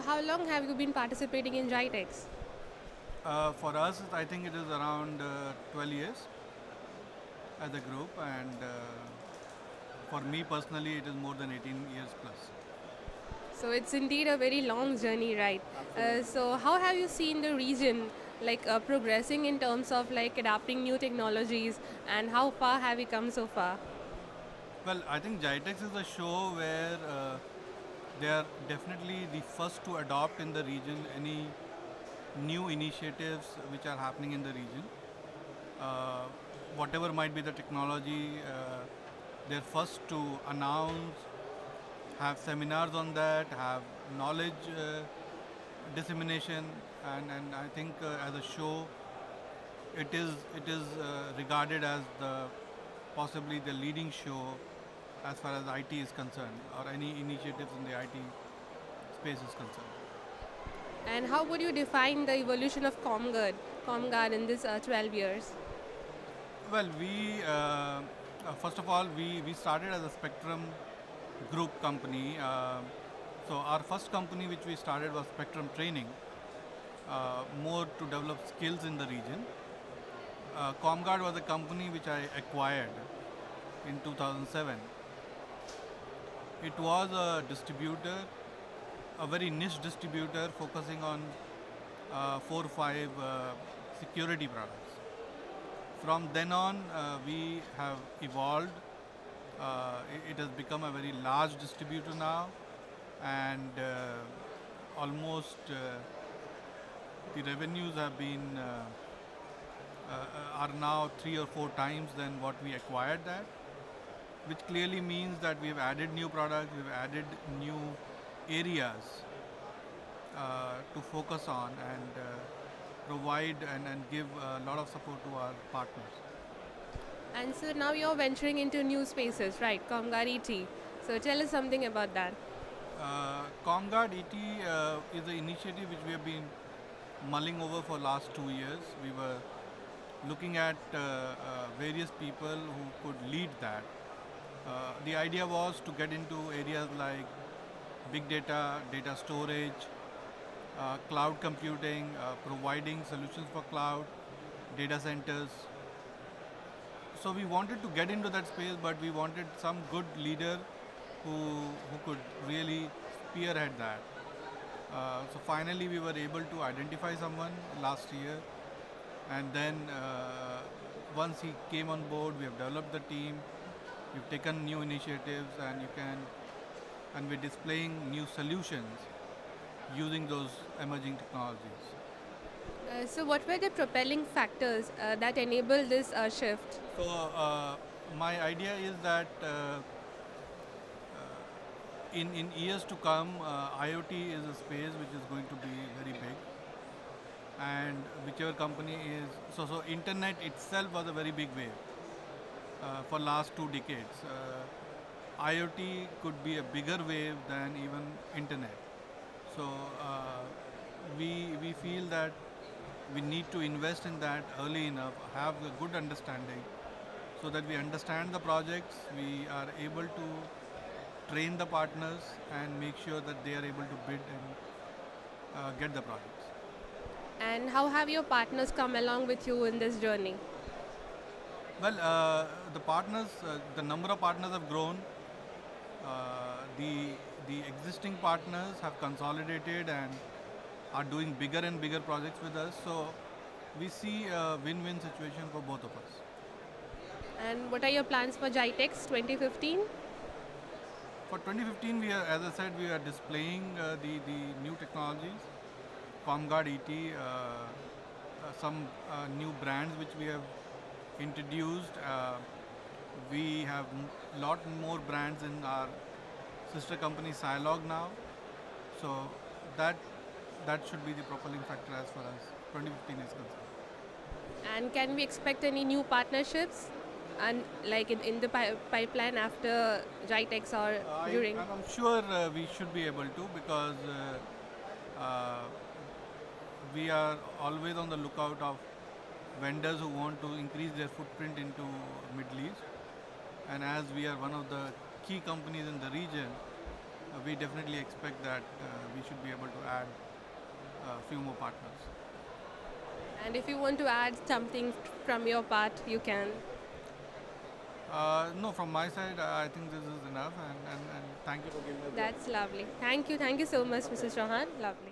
how long have you been participating in GITEX? For us, I think it is around 12 years as a group, and for me personally, it is more than 18 years plus. So it's indeed a very long journey, right? So how have you seen the region progressing in terms of like adapting new technologies, and how far have we come so far? Well, I think GITEX is a show where they are definitely the first to adopt in the region any new initiatives which are happening in the region. Uh, Whatever might be the technology, they're first to announce, have seminars on that, have knowledge dissemination, and I think as a show, it is regarded as the possibly the leading show as far as IT is concerned, or any initiatives in the IT space is concerned. And how would you define the evolution of ComGuard in this 12 years? Well, we first of all we started as a Spectrum Group company. So our first company which we started was Spectrum Training, more to develop skills in the region. Comguard was a company which I acquired in 2007. It was a distributor, a very niche distributor focusing on 4 or 5 security products. From then on, we have evolved. It has become a very large distributor now, and almost the revenues have been are now 3 or 4 times than what we acquired that, which clearly means that we've added new products, we've added new areas to focus on, and provide and give a lot of support to our partners. And so now you're venturing into new spaces, right? ComGuard ET. So tell us something about that. Comguard ET is an initiative which we have been mulling over for last 2 years. We were looking at various people who could lead that. The idea was to get into areas like big data, data storage, cloud computing, providing solutions for cloud, data centers. So we wanted to get into that space, but we wanted some good leader who, who could really spearhead that. So finally, we were able to identify someone last year, and then once he came on board, we have developed the team. We've taken new initiatives, and we're displaying new solutions using those emerging technologies. So what were the propelling factors that enabled this shift? So my idea is that in years to come, IoT is a space which is going to be very big, and whichever company is so internet itself was a very big wave for last 2 decades. IoT could be a bigger wave than even internet. So we feel that we need to invest in that early enough, have a good understanding, so that we understand the projects, we are able to train the partners, and make sure that they are able to bid and get the projects. And how have your partners come along with you in this journey? Well, the number of partners have grown. The existing partners have consolidated and are doing bigger and bigger projects with us. So we see a win-win situation for both of us. And what are your plans for GITEX 2015? For 2015, as I said, we are displaying the new technologies, ComGuard ET, some new brands which we have introduced. We have a lot more brands in our sister company Silog now. So that that should be the propelling factor as far as 2015 is concerned. And can we expect any new partnerships and in the pipeline after GITEX or during? I'm sure we should be able to, because uh, we are always on the lookout of vendors who want to increase their footprint into Middle East, and as we are one of the key companies in the region, we definitely expect that we should be able to add a few more partners. And if you want to add something from your part, you can. No, from my side, I think this is enough, and thank you for giving us the That's lovely. Thank you. Thank you so much, Mrs. Chauhan. Lovely.